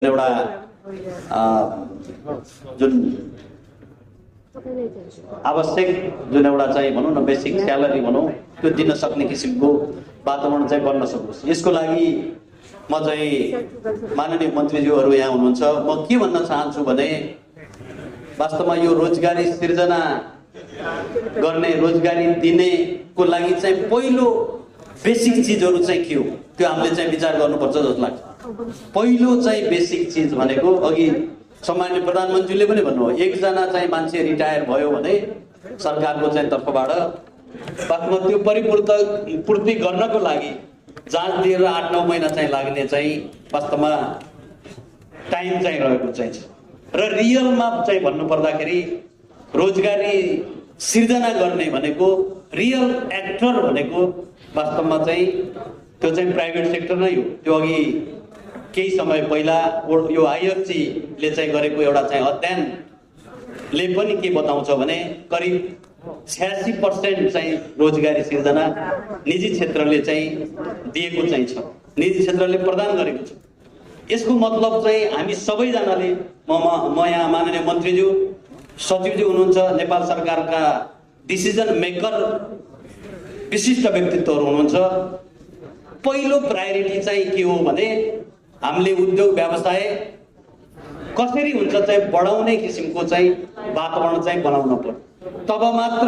एउटा जुन आवश्यक जुन एउटा चाहिँ भनौँ न बेसिक स्यालेरी भनौँ त्यो दिन सक्ने किसिमको वातावरण चाहिँ बन्न सकोस्। यसको लागि म चाहिँ माननीय मन्त्रीज्यूहरू यहाँ हुनुहुन्छ, म के भन्न चाहन्छु भने वास्तवमा यो रोजगारी सिर्जना गर्ने रोजगारी दिने को लागि चाहिँ पहिलो बेसिक चिजहरू चाहिँ के हो त्यो हामीले चाहिँ विचार गर्नुपर्छ जस्तो लाग्छ। पहिलो चाहिँ बेसिक चिज भनेको अघि सम्माननीय प्रधानमन्त्रीले पनि भन्नुभयो, एकजना चाहिँ मान्छे रिटायर भयो भने सरकारको चाहिँ तर्फबाट वास्तवमा त्यो पूर्ति गर्नको लागि जाँच दिएर 8-9 महिना चाहिँ लाग्ने चाहिँ वास्तवमा टाइम चाहिँ रहेको चाहिँ छ। र रियलमा चाहिँ भन्नुपर्दाखेरि रोजगारी सिर्जना गर्ने भनेको रियल एक्टर भनेको वास्तवमा चाहिँ त्यो चाहिँ प्राइभेट सेक्टर नै हो। त्यो अघि केही समय पहिला यो आईएफसी ले चाहिँ गरेको एउटा चाहिँ अध्ययनले पनि के बताउँछ भने करिब 86% चाहिँ रोजगारी सिर्जना निजी क्षेत्रले चाहिँ दिएको चाहिँ छ, निजी क्षेत्रले प्रदान गरेको छ। यसको मतलब चाहिँ हामी सबैजनाले म यहाँ माननीय मन्त्रीज्यू सचिवज्यू हुनुहुन्छ, नेपाल सरकारका डिसिजन मेकर विशिष्ट व्यक्तित्वहरू हुनुहुन्छ। पहिलो प्रायोरिटी चाहिँ के हो भने हामीले उद्योग व्यवसाय कसरी हुन्छ चाहिँ बढाउने किसिमको चाहिँ वातावरण चाहिँ बनाउन पर्छ। तब मात्र